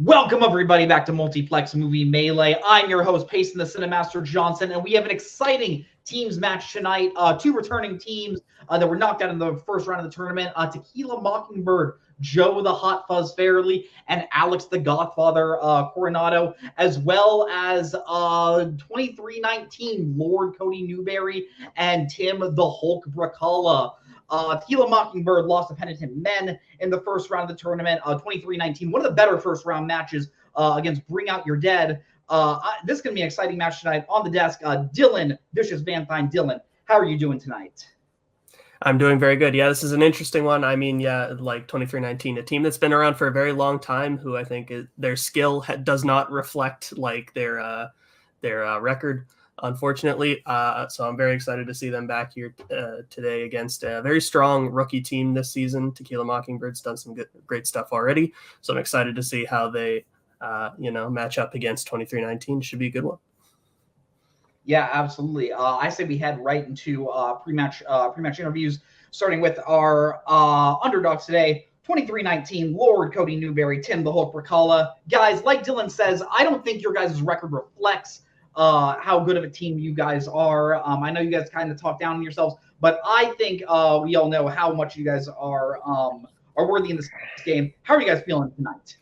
Welcome, everybody, back to Multiplex Movie Melee. I'm your host, Payson the Cinemaster Johnson, and we have an exciting teams match tonight. Two returning teams that were knocked out in the first round of the tournament. Tequila Mockingbird, Joe the Hot Fuzz Fairley, and Alex the Godfather Coronado, as well as 2319 Lord Cody Newberry and Tim the Hulk Brzakala. Tequila Mockingbird lost to penitent men in the first round of the tournament, 23-19. One of the better first-round matches against Bring Out Your Dead. This is going to be an exciting match tonight. On the desk, Dylan, Vicious Van-Thine. Dylan, how are you doing tonight? I'm doing very good. Yeah, this is an interesting one. I mean, yeah, like 23-19, a team that's been around for a very long time, who I think their skill does not reflect like their record, unfortunately. So I'm very excited to see them back here today against a very strong rookie team this season. Tequila Mockingbird's done some great stuff already, so I'm excited to see how they match up against 23-19. Should be a good one. Yeah, absolutely. I say we head right into pre-match interviews, starting with our underdogs today. 23-19, Lord Cody Newberry, Tim the Hulk Brzakala. Guys, like Dylan says, I don't think your guys' record reflects how good of a team you guys are. I know you guys kind of talk down on yourselves, but I think we all know how much you guys are worthy in this game. How are you guys feeling tonight?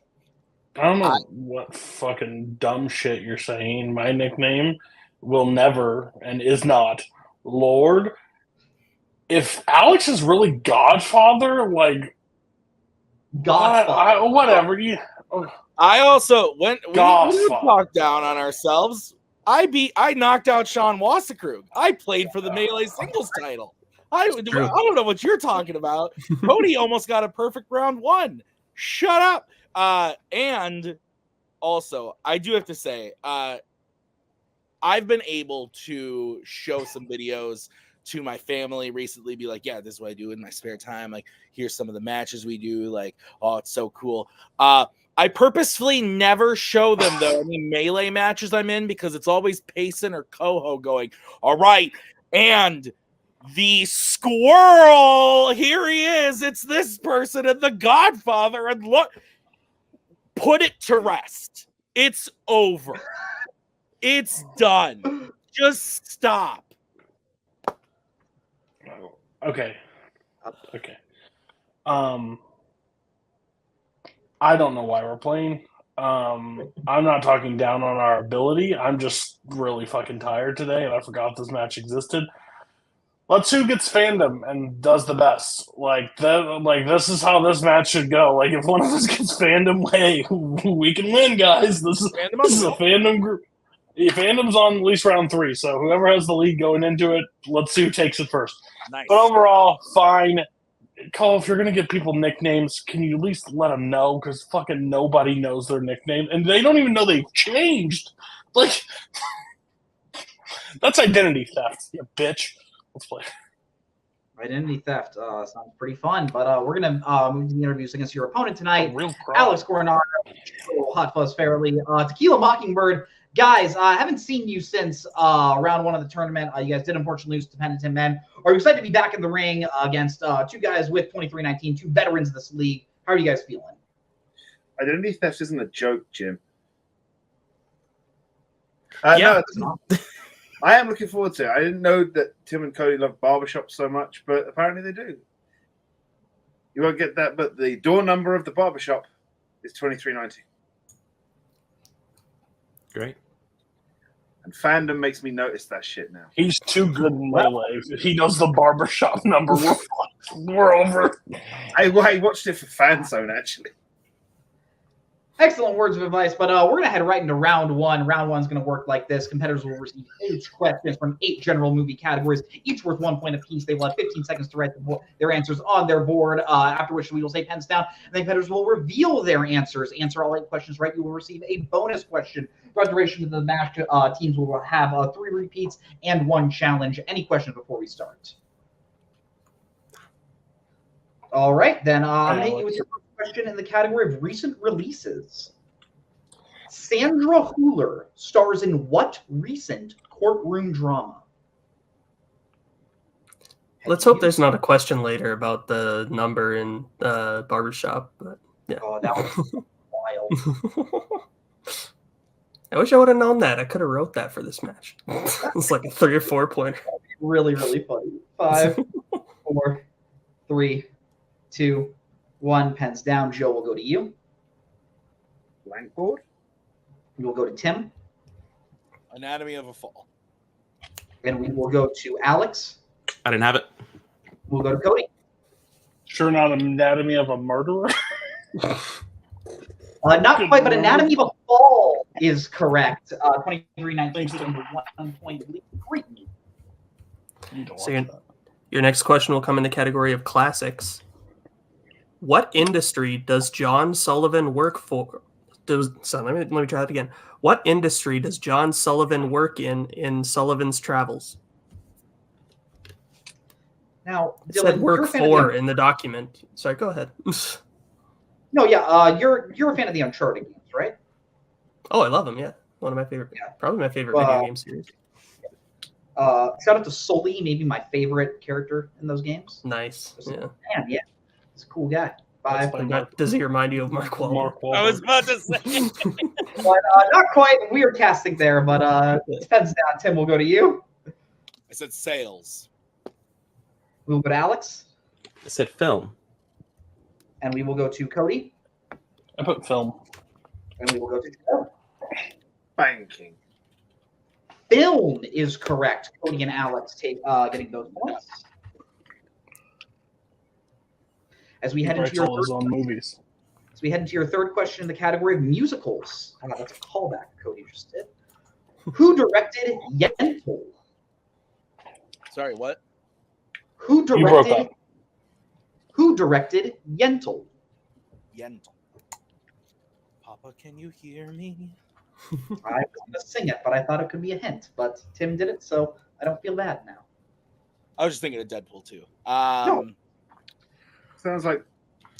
I don't know what fucking dumb shit you're saying. My nickname will never and is not Lord. If Alex is really Godfather, like Godfather, whatever. I also when we talk down on ourselves. I knocked out Sean Wasserkrug. I played for the Melee singles title. I don't know what you're talking about. Cody almost got a perfect round one. Shut up. And also, I do have to say, I've been able to show some videos to my family recently, be like, yeah, this is what I do in my spare time. Like, here's some of the matches we do. Like, oh, it's so cool. I purposefully never show them, though, any Melee matches I'm in, because it's always Payson or Koho going, all right, and the squirrel, here he is. It's this person and the Godfather, and look, put it to rest. It's over. It's done. Just stop. Okay. I don't know why we're playing. I'm not talking down on our ability. I'm just really fucking tired today, and I forgot this match existed. Let's see who gets Fandom and does the best. Like this is how this match should go. Like, if one of us gets Fandom, hey, we can win, guys. This is a Fandom group. Fandom's on at least round 3, so whoever has the lead going into it, let's see who takes it first. Nice. But overall, fine. Cole, if you're going to give people nicknames, can you at least let them know? Because fucking nobody knows their nickname, and they don't even know they've changed. Like, that's identity theft, you bitch. Let's play. Identity theft sounds pretty fun, but we're going to move to the interviews against your opponent tonight. Alex Coronado, Hot Fuzz Fairley, Tequila Mockingbird. Guys, I haven't seen you since round 1 of the tournament. You guys did unfortunately lose to penitent men. Are you excited to be back in the ring against two guys with 23-19, two veterans of this league? How are you guys feeling? Identity theft isn't a joke, Jim. Yeah. No, it's not. I am looking forward to it. I didn't know that Tim and Cody love barbershops so much, but apparently they do. You won't get that, but the door number of the barbershop is 2319. Great. And Fandom makes me notice that shit now. He's too good in Melee. If he knows the barbershop number, we're over. I watched it for FANZONE, actually. Excellent words of advice, but we're going to head right into round 1. Round 1 is going to work like this. Competitors will receive 8 questions from 8 general movie categories, each worth 1 point apiece. They will have 15 seconds to write their answers on their board, after which we will say pens down, and the competitors will reveal their answers. Answer all 8 questions right, you will receive a bonus question. For duration of the match, teams will have 3 repeats and 1 challenge. Any questions before we start? All right, then I'm going to hit you with your first question in the category of recent releases. Sandra Hüller stars in what recent courtroom drama? Let's hope there's not a question later about the number in barbershop. But yeah. Oh, that was wild. I wish I would have known that. I could have wrote that for this match. It's like a 3 or 4 pointer. Really, really funny. 5, 4, 3, 2, 1. Pens down. Joe will go to you. Blank board. We will go to Tim. Anatomy of a Fall. And we will go to Alex. I didn't have it. We'll go to Cody. Sure, not Anatomy of a Murderer. Not Good quite, but Lord. Anatomy of a Fall is correct. 23-19, 1 point lead. Great. You don't So watch that. your next question will come in the category of classics. What industry does John Sullivan work for? Let me try that again. What industry does John Sullivan work in Sullivan's Travels? Now, It Dylan, said work you're a fan of for the- in the document. Sorry, go ahead. No, yeah, you're a fan of the Uncharted games, right? Oh, I love them. Yeah, one of my favorite. Yeah. Probably my favorite video game series. Shout out to Sully, maybe my favorite character in those games. Nice. Yeah. Man, yeah, he's a cool guy. 5, That's But does he remind you of Mark Wahlberg? Mark Wahlberg. I was about to say. but not quite weird casting there, but depends down. Tim, we'll go to you. I said sales. We'll go to Alex, I said film. and we will go to Cody, I put film. and we will go to Joe. Banking. Film is correct. Cody and Alex getting those points. As we head into Writes your all his own movies. third question in the category of musicals. Oh, that's a callback Cody just did. Who directed Yentl? Sorry, what? Who You broke directed? up. Who directed Yentl? Yentl. Papa, can you hear me? I was going to sing it, but I thought it could be a hint. But Tim did it, so I don't feel bad now. I was just thinking of Deadpool too. No. Sounds like,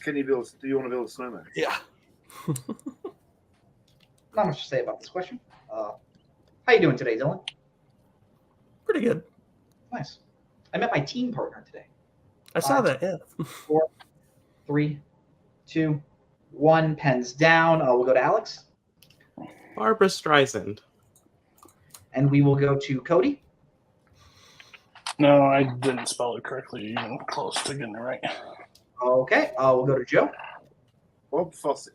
do you want to build a snowman? Yeah. Not much to say about this question. How you doing today, Dylan? Pretty good. Nice. I met my team partner today. I saw that. Yeah. 4, 3, 2, 1. Pens down. We'll go to Alex, Barbara Streisand. and we will go to Cody. No, I didn't spell it correctly. Even close to getting it right. Okay. We'll go to Joe, Bob Fosse.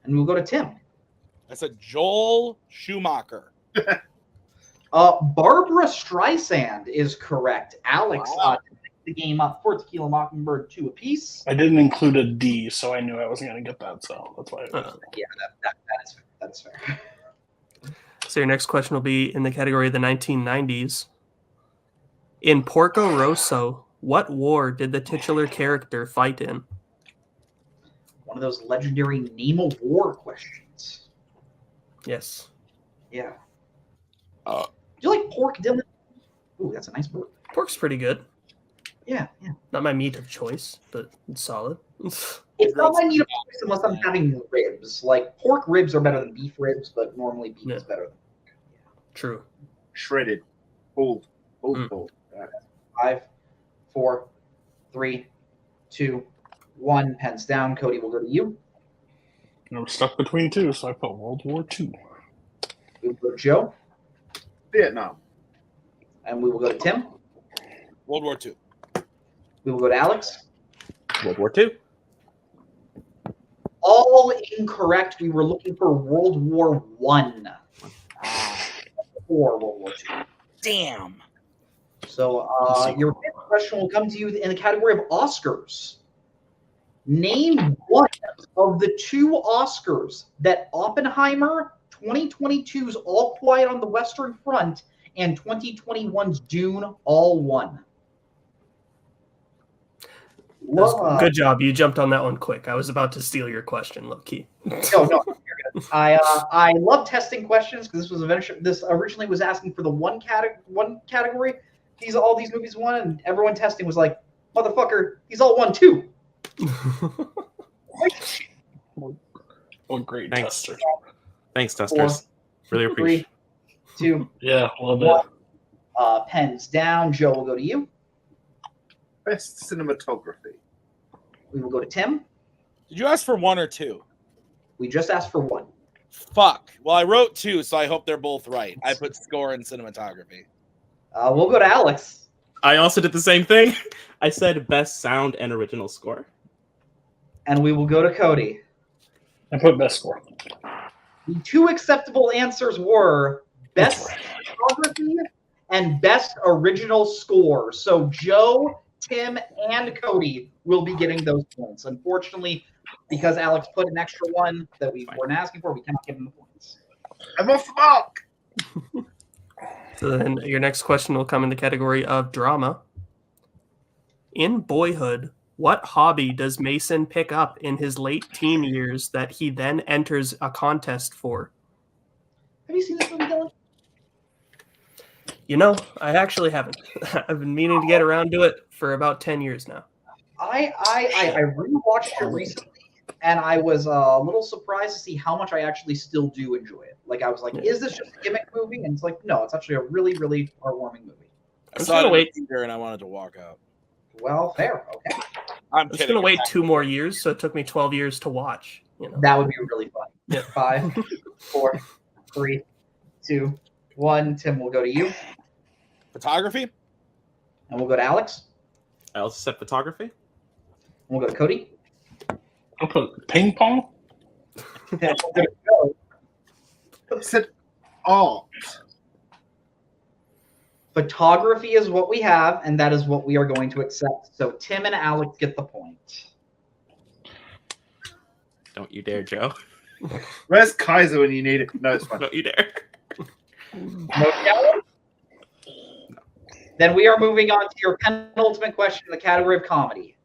and we'll go to Tim. I said Joel Schumacher. Barbara Streisand is correct. Alex Wow. picked the game up for Tequila Mockingbird 2 apiece. I didn't include a D, so I knew I wasn't going to get that. So that's why. Yeah, that's fair. So your next question will be in the category of the 1990s. In Porco Rosso, what war did the titular character fight in? One of those legendary name of war questions. Yes. Yeah. Do you like pork, Dylan? Ooh, that's a nice pork. Pork's pretty good. Yeah. Not my meat of choice, but it's solid. It's not my meat of choice unless I'm having ribs. Like, pork ribs are better than beef ribs, but normally beef is better than. True. Shredded. Pulled. Mm. Pulled. 5, 4, 3, 2, 1. Pens down. Cody will go to you. I'm stuck between two, so I put World War II. We will go to Joe, Vietnam. and we will go to Tim. World War II. We will go to Alex. World War II. All incorrect. We were looking for World War One. For World War II. Damn. So your fifth question will come to you in the category of Oscars. Name one of the 2 Oscars that Oppenheimer, 2022's All Quiet on the Western Front, and 2021's Dune all won. Good job. You jumped on that one quick. I was about to steal your question, low key. No, you're good. I love testing questions because this originally was asking for the one category. All these movies won, and everyone testing was like, "Motherfucker, these all won too." What great Thanks. testers. Thanks, testers. Really appreciate 3, 2, Yeah, love 1. it. Pens down. Joe will go to you. Best cinematography. We will go to Tim. Did you ask for 1 or 2? We just asked for one. Fuck. Well, I wrote 2, so I hope they're both right. I put score and cinematography. We'll go to Alex. I also did the same thing. I said best sound and original score. And we will go to Cody. I put best score. The 2 acceptable answers were best cinematography and best original score. So Joe, Tim, and Cody will be getting those points. Unfortunately, because Alex put an extra one that we weren't asking for, we cannot give him the points. I'm off the mark. So then your next question will come in the category of drama. In Boyhood, what hobby does Mason pick up in his late teen years that he then enters a contest for? Have you seen this movie, Dylan? You know, I actually haven't. I've been meaning to get around to it for about 10 years now. I rewatched it recently, and I was a little surprised to see how much I actually still do enjoy it. Like, I was like, is this just a gimmick movie? And it's like, no, it's actually a really, really heartwarming movie. I saw it in the theater and I wanted to walk out. Well, fair. Okay. I'm just going to wait 2 more years, so it took me 12 years to watch. You know? That would be really fun. Yeah. 5, 4, 3, 2, 1. Tim, we'll go to you. Photography? And we'll go to Alex. I also said photography. And we'll go to Cody. I'll put ping pong. And we'll go to Joe. I said art. Photography is what we have, and that is what we are going to accept. So Tim and Alex get the point. Don't you dare, Joe. Where's Kaiser when you need it? No, it's fine. Don't you dare. No challenge? Then we are moving on to your penultimate question in the category of comedy.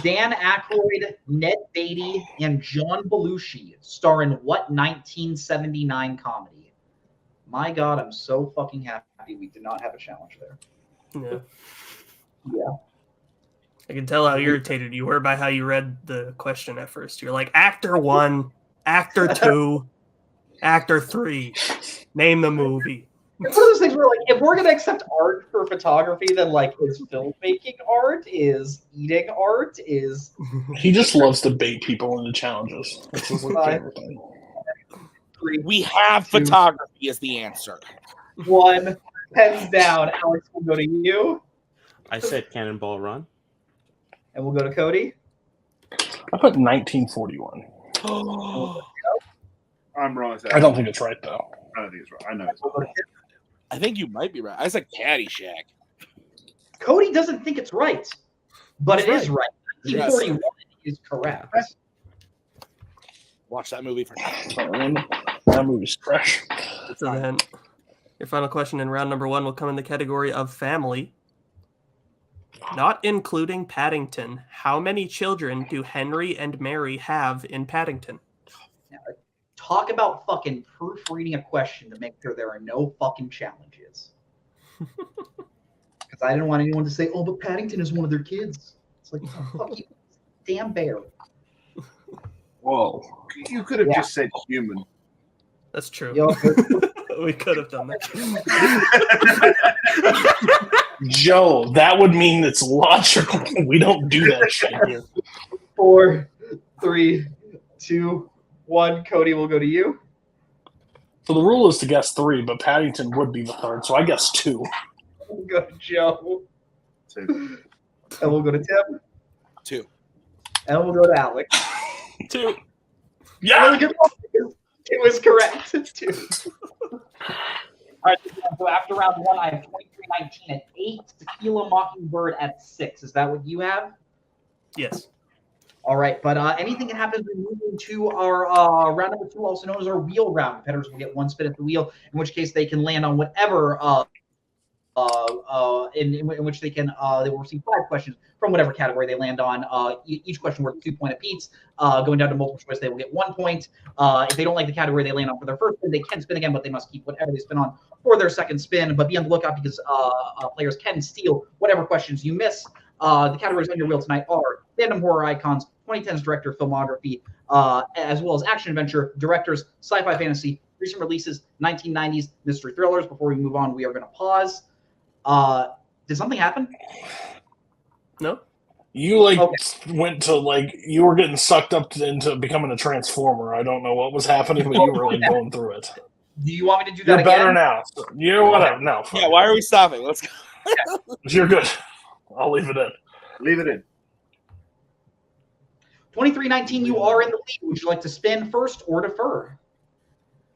Dan Aykroyd, Ned Beatty, and John Belushi star in what 1979 comedy? My God, I'm so fucking happy we did not have a challenge there. Yeah. Yeah. I can tell how irritated you were by how you read the question at first. You're like, actor 1, actor 2, actor 3. Name the movie. It's one of those things where, like, if we're going to accept art for photography, then, like, is filmmaking art? Is eating art? Is... He just loves to bait people into challenges. This is his favorite thing. We have photography as the answer. 1, pens down. Alex, we'll go to you. I said Cannonball Run. And we'll go to Cody. I put 1941. I'm wrong. I don't think it's right, though. I don't think it's right. I know it's We'll go to right. Tim. I think you might be right. I said Caddyshack. Cody doesn't think it's right, but it is right. Yes. 1941 is correct. Watch that movie for That movie's trash. So then your final question in round number 1 will come in the category of family. Not including Paddington, how many children do Henry and Mary have in Paddington? Talk about fucking proofreading a question to make sure there are no fucking challenges. Because I didn't want anyone to say, oh, but Paddington is one of their kids. It's like, oh, fuck you, damn bear. Whoa. You could have just said human. That's true. Yo, We could have done that. Joe, that would mean it's logical. We don't do that shit here. 4, 3, 2, 1. Cody, will go to you. So the rule is to guess 3, but Paddington would be the third, so I guess 2. We'll go to Joe. 2. And we'll go to Tim. 2. And we'll go to Alex. 2. Yeah! Really good one, because it was correct. 2. All right, so after round 1, I have 23-19 at 8, Tequila, Mockingbird at 6. Is that what you have? Yes. All right, but anything that happens, we move into our round number 2, also known as our wheel round. Competitors will get 1 spin at the wheel, in which case they can land on whatever, in which they will receive 5 questions from whatever category they land on. Each question worth 2 points apiece. Going down to multiple choice, they will get 1 point. If they don't like the category they land on for their first spin, they can spin again, but they must keep whatever they spin on for their second spin. But be on the lookout because players can steal whatever questions you miss. The categories on your wheel tonight are fandom horror icons, 2010s director filmography, as well as action adventure directors, sci-fi fantasy, recent releases, 1990s mystery thrillers. Before we move on, we are going to pause. Did something happen? No. You went to you were getting sucked up into becoming a transformer. I don't know what was happening, but you were going through it. Do you want me to do that You're better again? now. You're whatever. No. Fine. Yeah, why are we stopping? Let's go. You're good. I'll leave it in. Leave it in. 23-19, you are in the lead. Would you like to spin first or defer?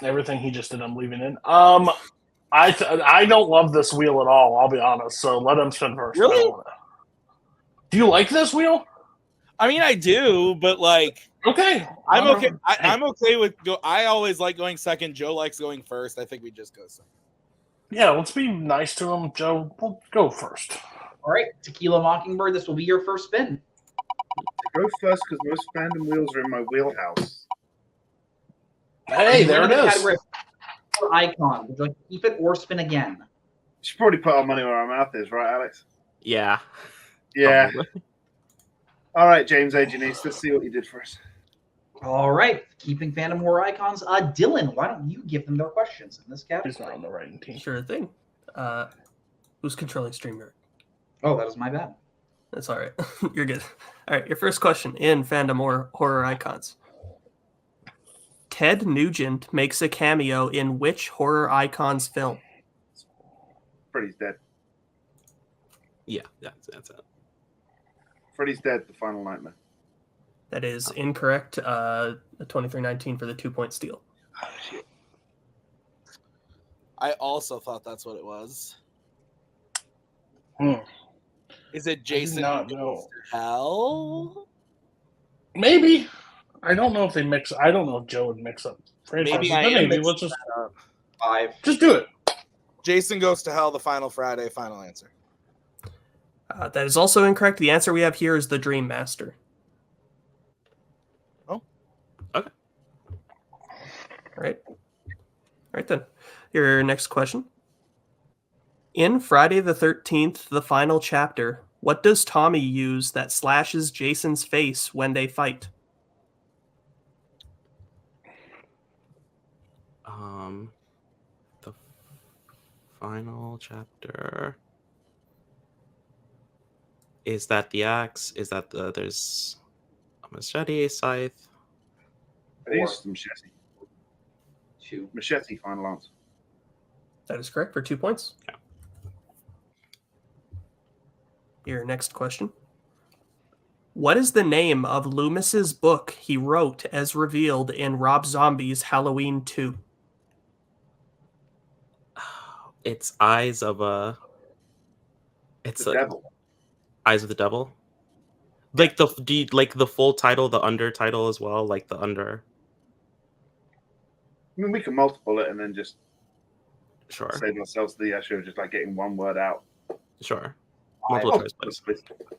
Everything he just did, I'm leaving in. I don't love this wheel at all. I'll be honest. So let him spin first. Really? Do you like this wheel? I mean, I do, but okay, I'm okay. I'm okay with go. I always like going second. Joe likes going first. I think we just go second. Yeah, let's be nice to him, Joe. We'll go first. All right, Tequila Mockingbird, this will be your first spin. Go first because most Fandom wheels are in my wheelhouse. Hey, there it is. Icon. Would you like to keep it or spin again? You should probably put our money where our mouth is, right, Alex? Yeah. Yeah. All right, James A. Janice, let's see what you did for us. All right, keeping Fandom Horror Icons. Dylan, why don't you give them their questions in this category? He's not on the right team. Sure thing. Who's controlling StreamYard? Oh, that was my bad. That's all right. You're good. All right, your first question in Fandom Horror Icons. Ted Nugent makes a cameo in which Horror Icons film? Freddy's Dead. Yeah, that's it. Freddy's Dead, The Final Nightmare. That is incorrect. 23-19 for the 2-point steal. Oh, shit. I also thought that's what it was. Is it Jason? No. Hell? Maybe. I don't know if they mix. I don't know if Joe would mix up franchises. Maybe let's just 5. Just do it. Jason Goes to Hell, The Final Friday. Final answer. That is also incorrect. The answer we have here is The Dream Master. Oh. Okay. All right then. Your next question. In Friday the 13th, the final chapter, what does Tommy use that slashes Jason's face when they fight? The final chapter. Is that the axe? Is that there's a machete, scythe? It is machete. 2. Machete, final answer. That is correct for 2 points. Yeah. Your next question. What is the name of Loomis's book he wrote as revealed in Rob Zombie's Halloween 2? It's Eyes of a... It's The Devil. Eyes of the Devil? Like the full title, the under title as well? Like the under... I mean, we can multiple it and then just Sure. save ourselves the issue of just getting one word out. Sure. Multiple choice, please. All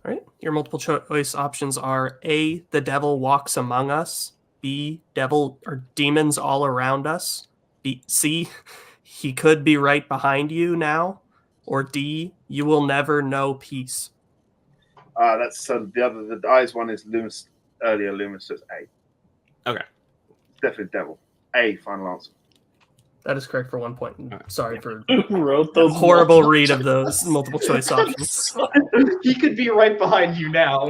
right. Your multiple choice options are A, the devil walks among us, B, devil or demons all around us, B, C, he could be right behind you now, or D, you will never know peace. That's the Eyes one is Loomis, earlier Loomis, so it's A. Okay. It's definitely Devil. A, final answer. That is correct for 1 point. Sorry for Who wrote those horrible read of those multiple choice options. He could be right behind you now.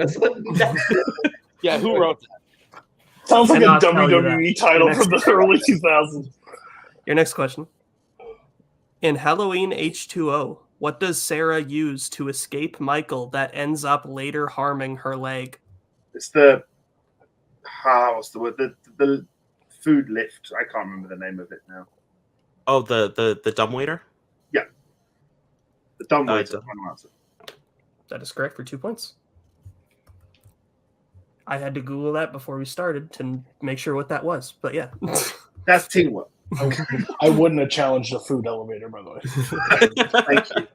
Yeah, who wrote that? Sounds like a Cannot tell you WWE that. title from the early 2000s. Your next question. In Halloween H2O, what does Sarah use to escape Michael that ends up later harming her leg? It's the what's the word? The food lift. I can't remember the name of it now. Oh, the dumbwaiter? Yeah. The dumbwaiter. It's a- Final answer. That is correct for 2 points. I had to Google that before we started to make sure what that was, but yeah. That's teamwork. I wouldn't have challenged a food elevator, by the way. Thank you.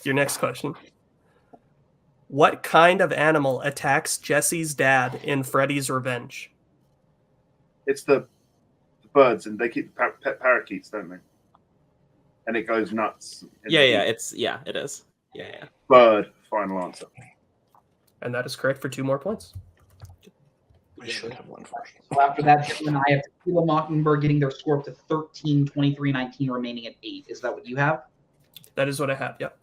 Your next question. What kind of animal attacks Jesse's dad in Freddy's Revenge? It's the birds, and they keep the pet parakeets, don't they? And it goes nuts. it is. Yeah. Bird, final answer. And that is correct for 2 more points. I should have one first. So after that, Dylan and I have Tequila Mockingbird getting their score up to 13, 23, 19, remaining at 8. Is that what you have? That is what I have, yep.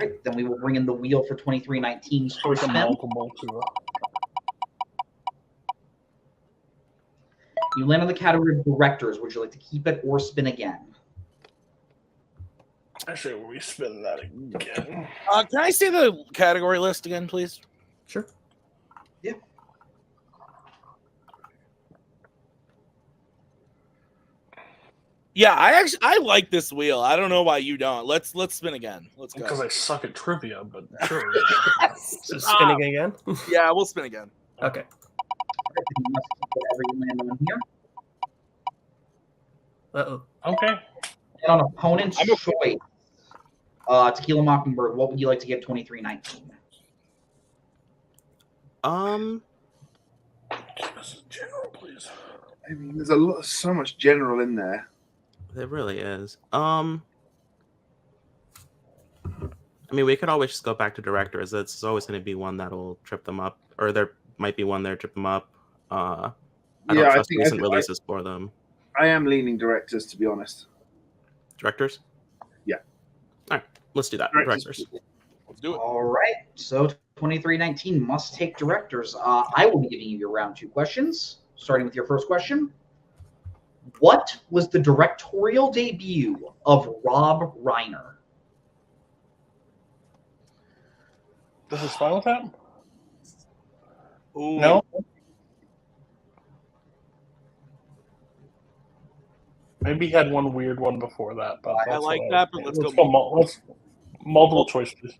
Right, then we will bring in the wheel for 2319's first spin. Multiple too. You land on the category of directors. Would you like to keep it or spin again? Actually, we spin that again. Can I see the category list again, please? Sure. Yeah. Yeah, I like this wheel. I don't know why you don't. Let's spin again. Let's go. Because I suck at trivia, but sure. So spinning again? Yeah, we'll spin again. Okay. You must keep whatever you land on here. Uh-oh. Okay. And on opponent's choice, Tequila Mockingbird, what would you like to give 2319? General, please. I mean, there's so much general in there. There really is. I mean, we could always just go back to directors. It's always going to be one that'll trip them up, or there might be one there trip them up. I don't trust recent releases for them. I am leaning directors, to be honest. Directors? Yeah. All right, let's do that. Directors. Let's do it. All right. So 2319 must take directors. I will be giving you your round 2 questions, starting with your first question. What was the directorial debut of Rob Reiner? This is Spinal Tap? Ooh. No? Maybe he had one weird one before that. But I like that, but let's go. Let's multiple choice, please.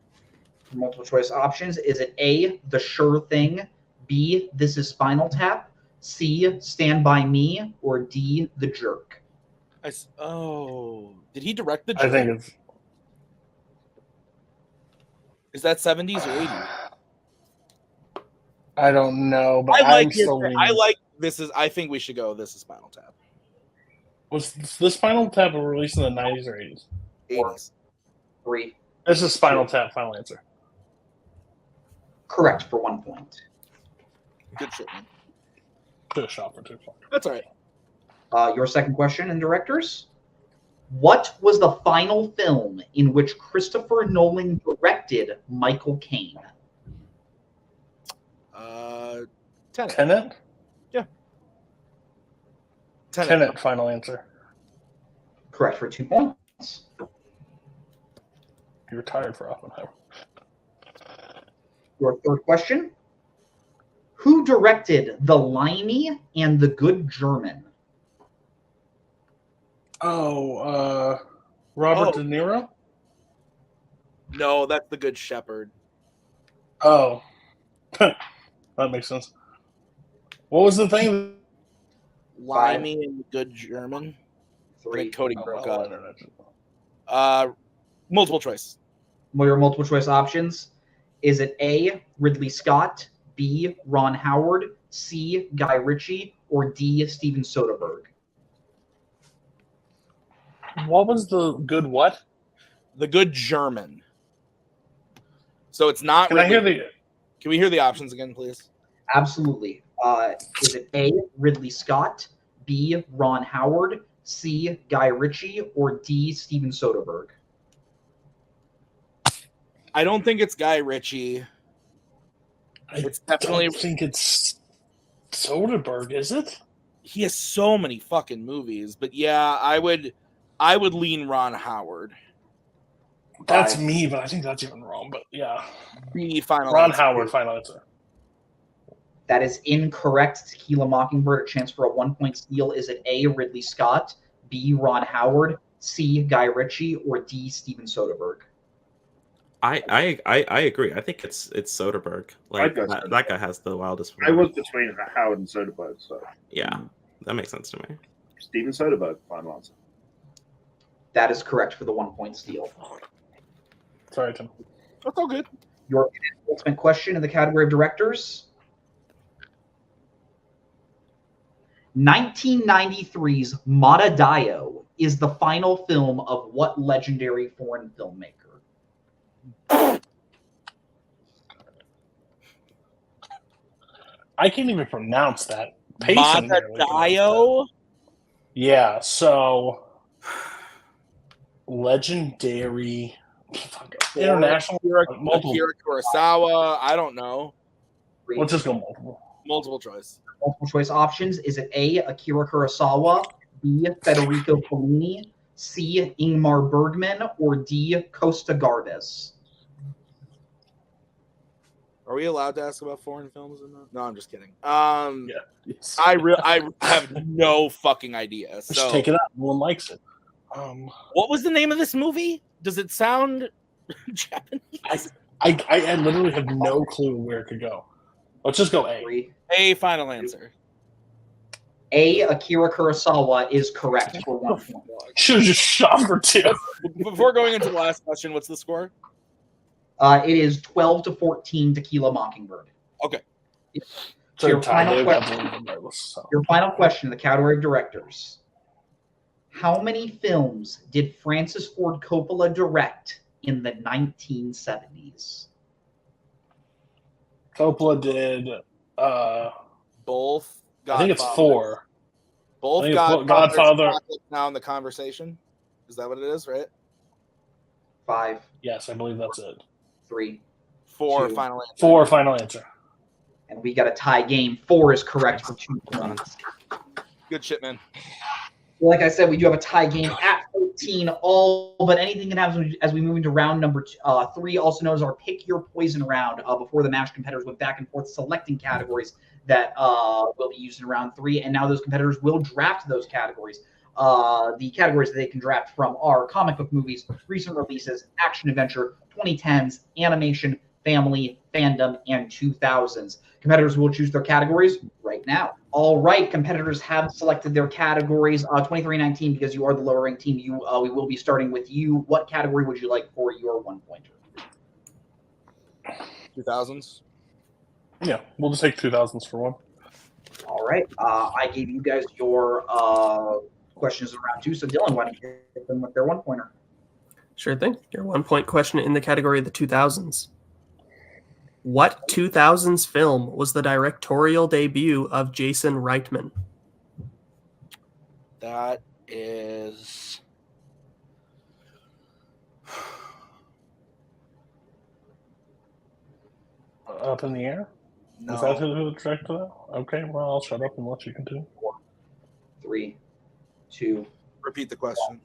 Multiple choice options. Is it A, The Sure Thing, B, This Is Spinal Tap, C, Stand By Me, or D, The Jerk? Did he direct the Jerk? I think it's... Is that 70s or 80s? I don't know, but I think we should go This Is Spinal Tap. Was the Spinal Tap released in the 90s or 80s? 80s. 3. This is Spinal Tap, final answer. Correct for 1 point. Good shit, man. Should have shot for 2 points. That's all right. Your second question, and directors. What was the final film in which Christopher Nolan directed Michael Caine? Tenet. Tenet? Yeah. Tenet, final answer. Correct for 2 points. You retired for Oppenheimer. Your third question. Who directed The Limey and The Good German? Robert De Niro? No, that's The Good Shepherd. Oh. That makes sense. What was the thing? Limey and The Good German. 3. Cody broke up. Multiple choice. What are your multiple choice options? Is it A, Ridley Scott, B, Ron Howard, C, Guy Ritchie, or D, Steven Soderbergh? What was the good what? The Good German. So it's not. Can we hear the options again, please? Absolutely. Is it A, Ridley Scott, B, Ron Howard, C, Guy Ritchie, or D, Steven Soderbergh? I don't think it's Guy Ritchie. It's definitely. I don't think it's Soderbergh, is it? He has so many fucking movies, but yeah, I would lean Ron Howard. That's me, but I think that's even wrong. But yeah, Final Ron answer. Howard, final answer. That is incorrect. Tequila Mockingbird, a chance for a 1 point steal. Is it A, Ridley Scott, B, Ron Howard, C, Guy Ritchie, or D, Steven Soderbergh? I agree. I think it's Soderbergh. Like that guy has the wildest. I was between Howard and Soderbergh, so yeah, that makes sense to me. Steven Soderbergh, final answer. That is correct for the 1 point steal. Sorry, Tim. That's all good. Your ultimate question in the category of directors. 1993's Matadayo is the final film of what legendary foreign filmmaker? I can't even pronounce that. Matadayo? Yeah, so legendary International. Akira Kurosawa. I don't know. Let's just go multiple. Multiple choice. Multiple choice options. Is it A, Akira Kurosawa, B, Federico Fellini, C, Ingmar Bergman, or D, Costa Garbes? Are we allowed to ask about foreign films or not? No, I'm just kidding. Yes. I have no fucking idea. Just So take it out. No one likes it. what was the name of this movie? Does it sound Japanese? I literally have no clue where it could go. Let's just go A. A final answer. A, Akira Kurosawa is correct for 1 point. Should have just shot for 2. Before going into the last question, what's the score? It is 12-14 Tequila Mockingbird. Okay. So your final question in the category of directors. How many films did Francis Ford Coppola direct in the 1970s? Coppola did Both. I think it's 4. Both Godfather. Now in the conversation. Is that what it is, right? 5. Yes, I believe that's it. 3. 4 2. final answer. 4 final answer. And we got a tie game. 4 is correct for 2 points. Good shit, man. Like I said, we do have a tie game at 14 all, but anything can happen as we move into round number 3, also known as our Pick Your Poison round. Before the match, competitors went back and forth selecting categories that will be used in round 3, and now those competitors will draft those categories. The categories that they can draft from are comic book movies, recent releases, action adventure, 2010s, animation, family, fandom, and 2000s. Competitors will choose their categories right now. All right, competitors have selected their categories. 23-19, because you are the lower ranked team, we will be starting with you. What category would you like for your 1-pointer? 2000s. Yeah, we'll just take 2000s for 1. All right. I gave you guys your questions in round 2. So, Dylan, why don't you hit them with their 1-pointer? Sure thing. Your 1-point question in the category of the 2000s. What 2000s film was the directorial debut of Jason Reitman? That is... Up in the air? No. Is that who directed that? Okay, well, I'll shut up and let you continue. 4, 3, 2. Repeat the question.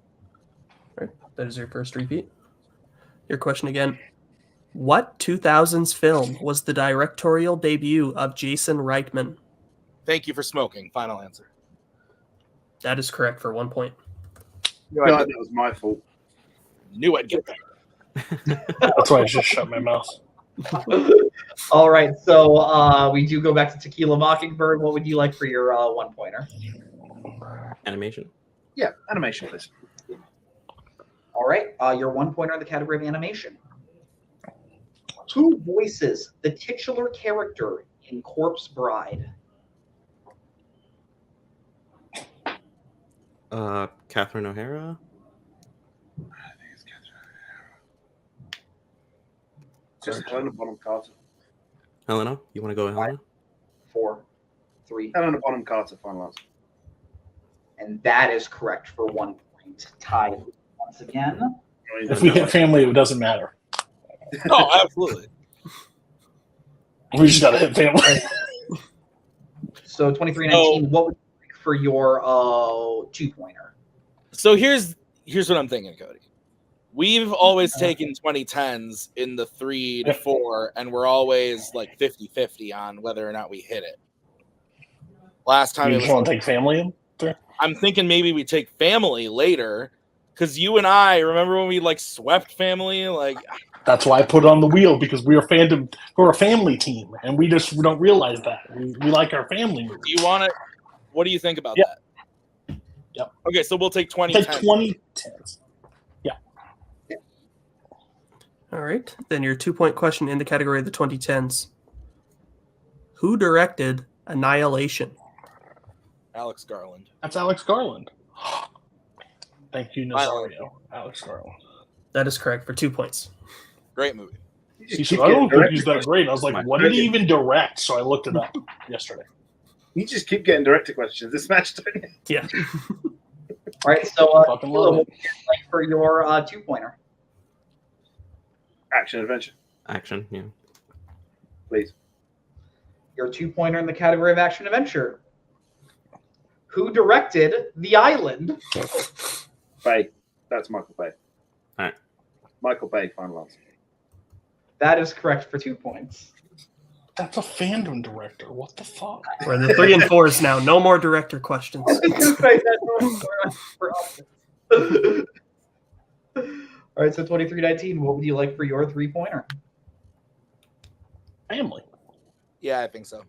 All right, that is your first repeat. Your question again. What 2000s film was the directorial debut of Jason Reitman? Thank You for Smoking. Final answer. That is correct for 1 point. God, that was my fault. Knew I'd get there. That's why I just shut my mouth. All right, so we do go back to Tequila Mockingbird. What would you like for your 1-pointer? Animation. Yeah, animation, please. All right, your 1-pointer in the category of animation. Who voices the titular character in Corpse Bride? Catherine O'Hara. I think it's Catherine O'Hara. Just Helena Bonham Carter. Helena? You want to go with Helena? 4, 3. Helena Bonham Carter, final answer. And that is correct for 1 point. Tied once again. If we hit family, it doesn't matter. Oh, absolutely. We just got to hit family. So 23-19, what would you like for your 2-pointer? So here's what I'm thinking, Cody. We've always taken 2010s in the 3 to 4, and we're always like 50-50 on whether or not we hit it. Last time You it just was want to take family in? I'm thinking maybe we take family later, because you and I remember when we like swept family, like That's why I put it on the wheel, because we're a family team, and we don't realize that. We like our family movies. do you want to? What do you think about Yep. that? Yep. Okay, so we'll take 2010s. Take 2010s. All right. Then your 2-point question in the category of the 2010s. Who directed Annihilation? Alex Garland. That's Alex Garland. Thank you, Nazario. Alex Garland. That is correct for 2 points. Great movie. He said, I don't think he's that great. I was like, what did he even direct? So I looked it up yesterday. You just keep getting director questions this match, don't you? Yeah. All right, so Fucking love what would you like for your 2-pointer? Action adventure. Action, yeah. Please. Your 2-pointer in the category of action adventure. Who directed The Island? Bay. That's Michael Bay. All right. Michael Bay, final answer. That is correct for 2 points. That's a fandom director. What the fuck? We're in the 3 and 4s now. No more director questions. All right, so 23-19, what would you like for your 3-pointer? Family. Yeah, I think so.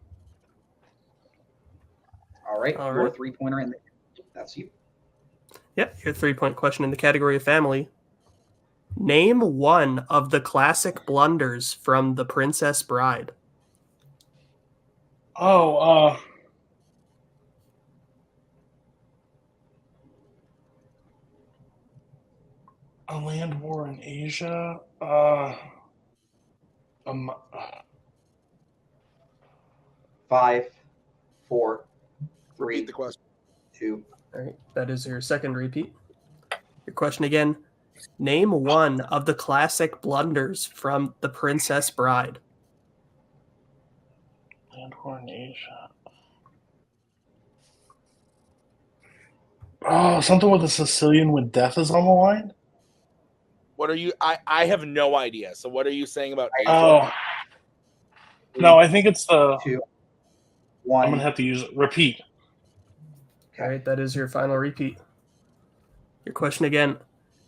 All right, All your right. 3-pointer in the that's you. Yep, your 3-point question in the category of family. Name one of the blunders from The Princess Bride. Oh, a land war in Asia. 5, 4, 3, Repeat the question. 2. All right, that is your second repeat. Your question again. Name one of the classic blunders from The Princess Bride. Land war in Asia. Oh, something with a Sicilian when death is on the line? What are you? I have no idea. So what are you saying about Asia? Oh. No, I think it's the... 2, 1. I'm going to have to use it. Repeat. All right, that is your final repeat. Your question again.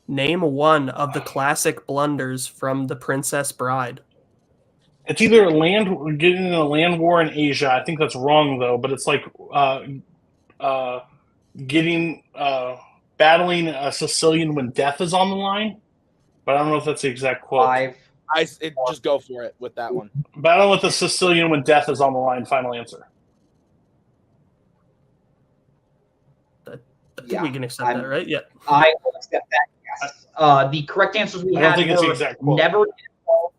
Name one of the classic blunders from The Princess Bride. It's either getting in a land war in Asia. I think that's wrong, though, but it's like battling a Sicilian when death is on the line. But I don't know if that's the exact quote. 5. Just go for it with that one. Battle with a Sicilian when death is on the line. Final answer. I think we can accept that, right? Yeah. I will accept that, yes. The correct answers we I don't had think it's the were exact quote. never get involved.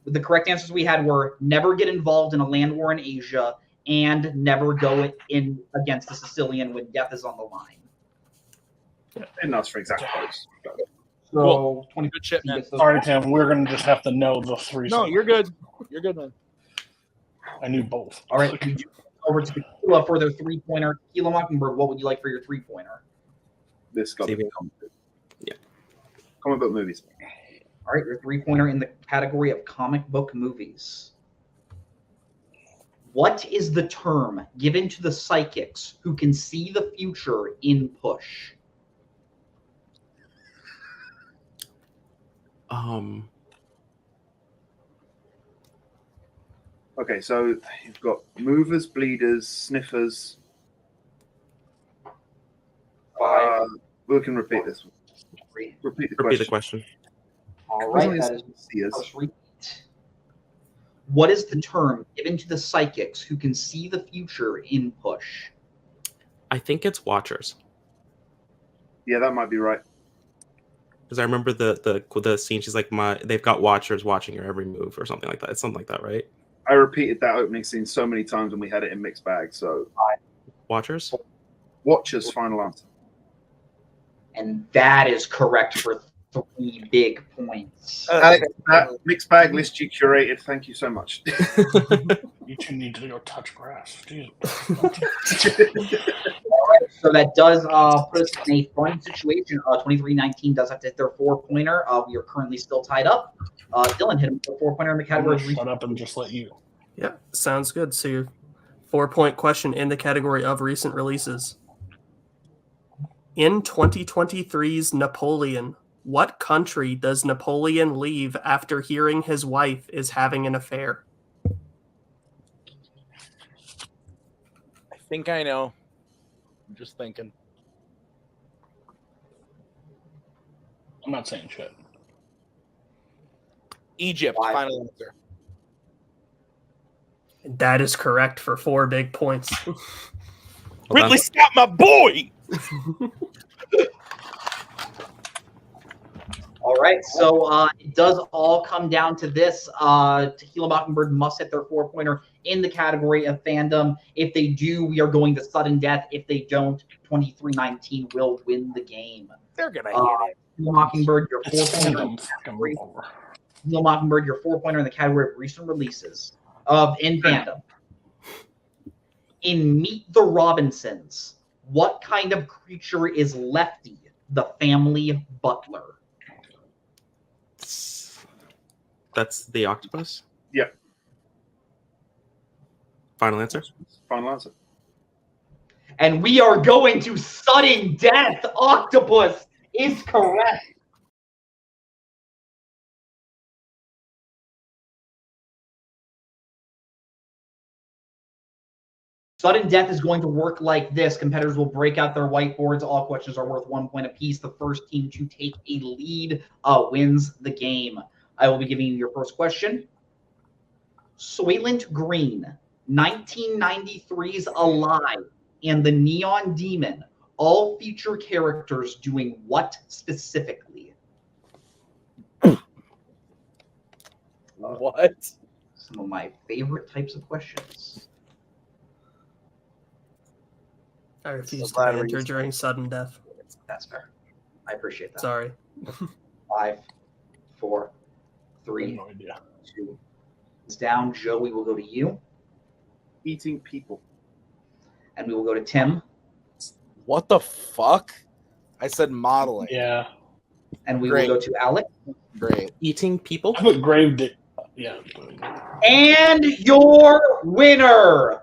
The correct answers we had were never get involved in a land war in Asia and never go in against the Sicilian when death is on the line. Didn't ask for exact quotes. So, Cool. 20 Good shit, man. All right, Tim. We're going to just have to know the three. No, you're good. You're good, man. I knew both. All right, we do over to Tequila for their 3-pointer. Tequila Mockingbird, what would you like for your 3-pointer? This got to be comic book. Yeah. Comic book movies. All right, your 3-pointer in the category of comic book movies. What is the term given to the psychics who can see the future in Push? Okay, so you've got movers, bleeders, sniffers. 5, We can repeat this one. 3. Repeat the question. All right, that is first repeat. What is the term given to the psychics who can see the future in Push? I think it's Watchers. Yeah, that might be right. Because I remember the scene. She's like, they've got Watchers watching your every move or something like that. It's something like that, right? I repeated that opening scene so many times when we had it in mixed bag. So Watchers? Watchers, final answer. And that is correct for 3 big points. Alex, that mixed bag list you curated. Thank you so much. You two need to go touch grass. Jeez. All right, so that does put us in a fun situation. 23-19 does have to hit their 4-pointer. We are currently still tied up. Dylan hit him with a 4-pointer in the I'm category. going to shut up and just let you. Yeah, sounds good. So your 4-point question in the category of recent releases. In 2023's Napoleon, what country does Napoleon leave after hearing his wife is having an affair? I think I know. I'm just thinking. I'm not saying shit. Egypt, 5. final answer. That is correct for 4 big points. Ridley Scott, my boy! All right, so it does all come down to this. Tequila Mockingbird must hit their 4-pointer in the category of fandom. If they do, we are going to sudden death. If they don't, 23-19 will win the game. They're going to hit it. Tequila Mockingbird, your It's 4-pointer. fandom. Fucking move over. Neil Mockingbird, your 4-pointer in the category of recent releases in Fandom. In Meet the Robinsons, what kind of creature is Lefty, the family butler? That's the octopus? Yep. Final answer? Final answer. And we are going to sudden death. Octopus is correct. Sudden death is going to work like this. Competitors will break out their whiteboards. All questions are worth 1 point apiece. The first team to take a lead wins the game. I will be giving you your first question. Soylent Green, 1993's Alive, and the Neon Demon all feature characters doing what specifically? What? Some of my favorite types of questions. I refuse to enter during sudden death. That's fair. I appreciate that. Sorry. 5, 4, 3, no idea. 2. It's down. Joey will go to you. Eating people. And we will go to Tim. What the fuck? I said modeling. Yeah. And we Great. will go to Alec. Great. Eating people? I put grave. Yeah. And your winner,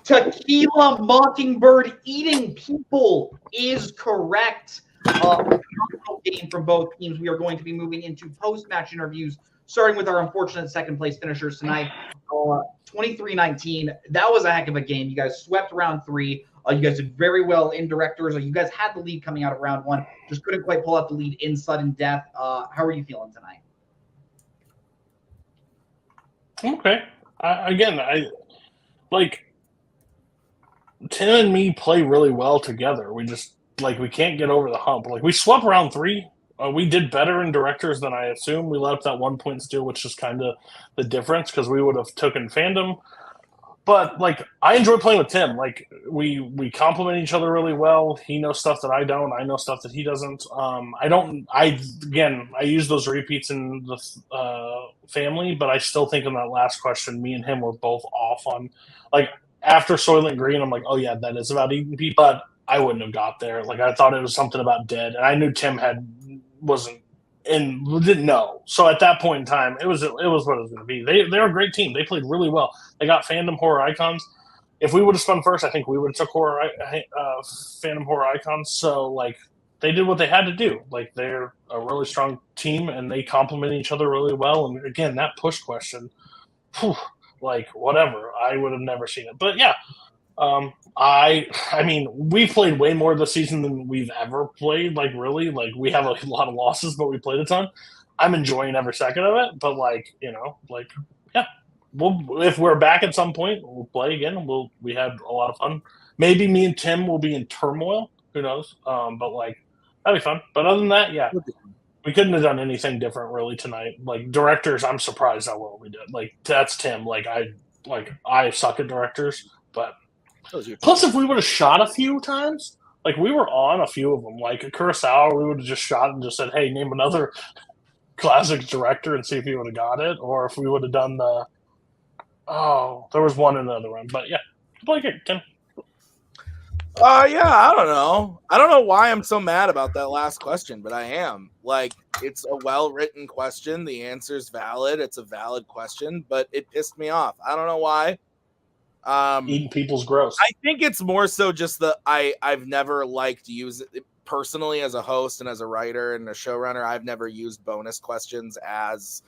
Tequila Mockingbird eating people, is correct. Phenomenal game from both teams. We are going to be moving into post-match interviews, starting with our unfortunate second-place finishers tonight. 23-19. That was a heck of a game. You guys swept round 3. You guys did very well in directors. You guys had the lead coming out of round 1. Just couldn't quite pull out the lead in sudden death. How are you feeling tonight? Okay. I like Tim and me play really well together. We just we can't get over the hump. Like we swept round 3. We did better in directors than I assumed. We let up that 1 point steal, which is kind of the difference because we would have taken Fandom. But I enjoy playing with Tim. We complement each other really well. He knows stuff that I don't. I know stuff that he doesn't. I use those repeats in the family, but I still think in that last question, me and him were both off on. After Soylent Green, I'm like, oh yeah, that is about eating people. But I wouldn't have got there. I thought it was something about dead, and I knew Tim wasn't and didn't know. So at that point in time, it was what it was going to be. They're a great team. They played really well. They got Fandom Horror Icons. If we would have spun first, I think we would have took Fandom Horror Icons. So they did what they had to do. They're a really strong team, and they complement each other really well. And again, that push question, whatever. I would have never seen it. But yeah. I mean, we played way more this season than we've ever played. Really, we have a lot of losses, but we played a ton. I'm enjoying every second of it. But yeah, if we're back at some point, we'll play again. We had a lot of fun. Maybe me and Tim will be in turmoil. Who knows? But that'd be fun. But other than that, yeah, we couldn't have done anything different really tonight. Directors, I'm surprised how well we did. That's Tim. I suck at directors, but. Plus, if we would have shot a few times, we were on a few of them, Kurosawa, we would have just shot and just said, "Hey, name another classic director," and see if he would have got it, or if we would have done there was one in the other one, but yeah, play good, Tim. Yeah, I don't know. I don't know why I'm so mad about that last question, but I am. It's a well-written question. The answer's valid. It's a valid question, but it pissed me off. I don't know why. Eating people's gross. I think it's more so just I've never liked use it personally as a host and as a writer and a showrunner. I've never used bonus questions as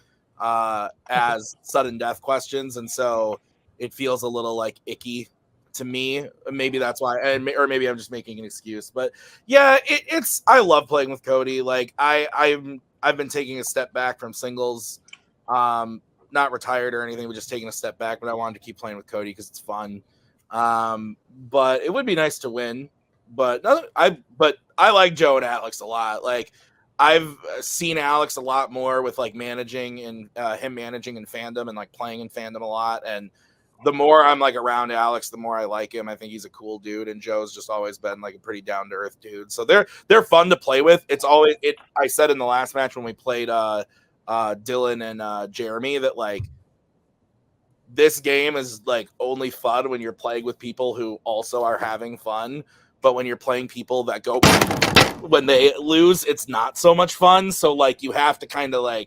sudden death questions, and so it feels a little icky to me. Maybe that's why, or maybe I'm just making an excuse. But yeah, it's I love playing with Cody. I've been taking a step back from singles. Not retired or anything, but just taking a step back. But I wanted to keep playing with Cody because it's fun. But it would be nice to win. But I like Joe and Alex a lot. I've seen Alex a lot more with managing and him managing in Fandom and playing in Fandom a lot. And the more I'm around Alex, the more I like him. I think he's a cool dude. And Joe's just always been a pretty down to earth dude. So they're fun to play with. It's always I said in the last match when we played Dylan and Jeremy that like this game is like only fun when you're playing with people who also are having fun, but when you're playing people that go when they lose, it's not so much fun. So like you have to kind of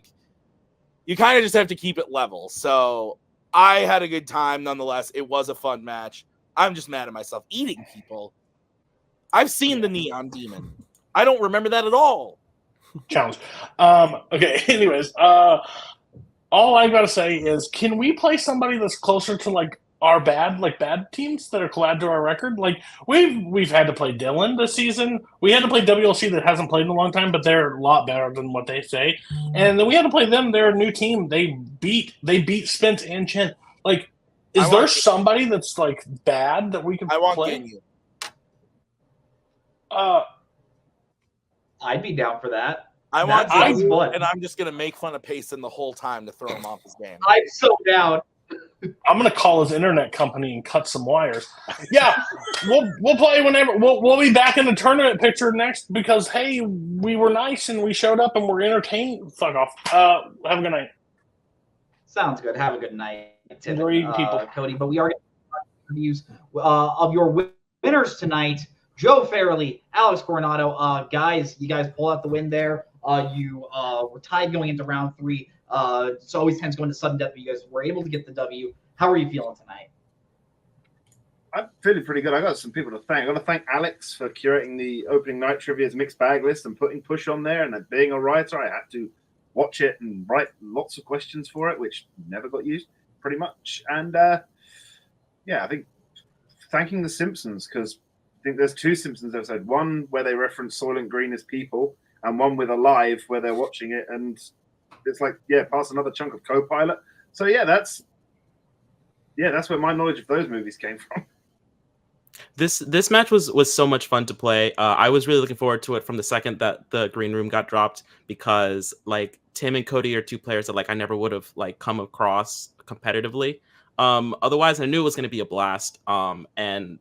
just have to keep it level. So I had a good time nonetheless. It was a fun match. I'm just mad at myself eating people. I've seen the Neon Demon. I don't remember that at all. Challenge. Okay. Anyways, all I've got to say is, can we play somebody that's closer to like our bad teams that are collab to our record? Like we've had to play Dylan this season. We had to play WLC that hasn't played in a long time, but they're a lot better than what they say. And then we had to play them. They're a new team. They beat Spence and Chen. Like, is there somebody that's like bad that we can play? I want Ginyu. I'd be down for that. I want Ginyu, fun. And I'm just gonna make fun of Payson the whole time to throw him off his game. I'm so down. I'm gonna call his internet company and cut some wires. Yeah, we'll play whenever. We'll be back in the tournament picture next because hey, we were nice and we showed up and we're entertained. Fuck off. Have a good night. Sounds good. Have a good night, Tim, Enjoy eating people, Cody. But we are getting reviews of your winners tonight. Joe Fairley, Alex Coronado. Guys, you guys pull out the win there. You were tied going into round 3. It's always tends going to sudden death, but you guys were able to get the W. How are you feeling tonight? I'm feeling pretty good. I got some people to thank. I got to thank Alex for curating the opening night trivia's mixed bag list and putting Push on there. And being a writer, I had to watch it and write lots of questions for it, which never got used pretty much. And I think thanking the Simpsons, because I think there's 2 Simpsons episodes. One where they reference Soylent Green as people, and one with Alive where they're watching it and it's like, pass another chunk of co-pilot. So that's where my knowledge of those movies came from. This match was so much fun to play. I was really looking forward to it from the second that the green room got dropped, because like Tim and Cody are 2 players that like I never would have like come across competitively. Otherwise I knew it was going to be a blast. And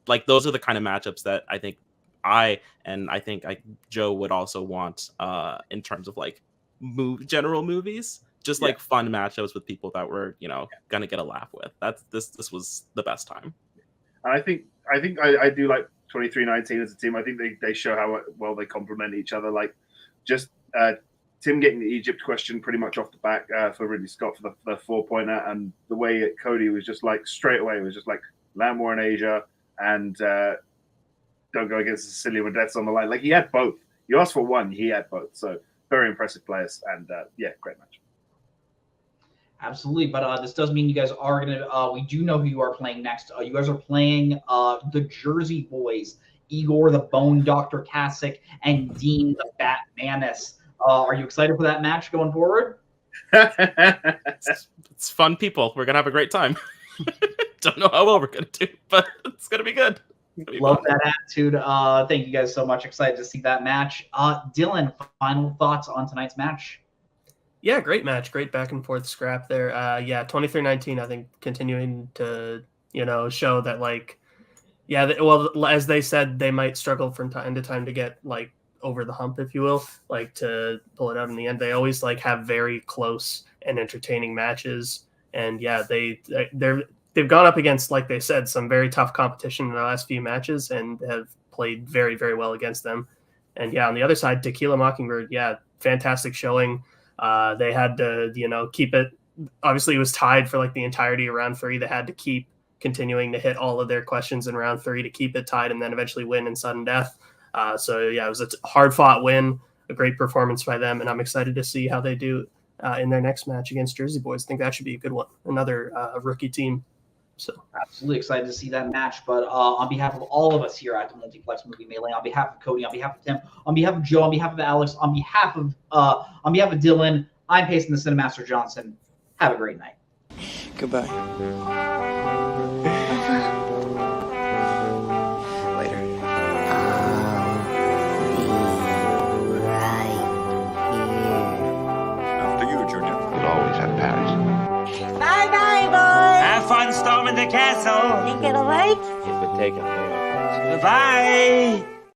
like those are the kind of matchups that I think Joe would also want in terms of like general movies, just like fun matchups with people that we're gonna get a laugh with. This was the best time. And I think I do like 2319 as a team. I think they show how well they complement each other. Like just Tim getting the Egypt question pretty much off the back for Ridley Scott for the 4-pointer, and the way Cody was just like straight away was just like land war in Asia and don't go against Sicilian with deaths on the line. Like he had both. You asked for one, he had both. So very impressive players, and great match. Absolutely, but this does mean you guys are going to we do know who you are playing next. You guys are playing the Jersey Boys, Igor the Bone Dr. Kasich, and Dean the Bat Manis. Are you excited for that match going forward? It's fun people. We're going to have a great time. Don't know how well we're going to do, but it's going to be good. Love that attitude. Thank you guys so much. Excited to see that match. Dylan, final thoughts on tonight's match? Yeah, great match. Great back and forth scrap there. 23-19, I think continuing to, show that like, as they said, they might struggle from time to time to get like over the hump, if you will, like to pull it out in the end. They always like have very close and entertaining matches. And they've gone up against, like they said, some very tough competition in the last few matches and have played very, very well against them. And on the other side, Tequila Mockingbird, fantastic showing. They had to, keep it. Obviously, it was tied for like the entirety of round 3. They had to keep continuing to hit all of their questions in round 3 to keep it tied and then eventually win in sudden death. It was a hard-fought win, a great performance by them, and I'm excited to see how they do in their next match against Jersey Boys. I think that should be a good one. Another rookie team. So absolutely excited to see that match. But on behalf of all of us here at the Multiplex Movie Melee, on behalf of Cody, on behalf of Tim, on behalf of Joe, on behalf of Alex, on behalf of Dylan, I'm Payson the Cinemaster Johnson. Have a great night. Goodbye. Later. After you, Junior. You'll always have Paris. Bye-bye, boys. Have fun storming the castle. Think it'll work? If it taken. Bye.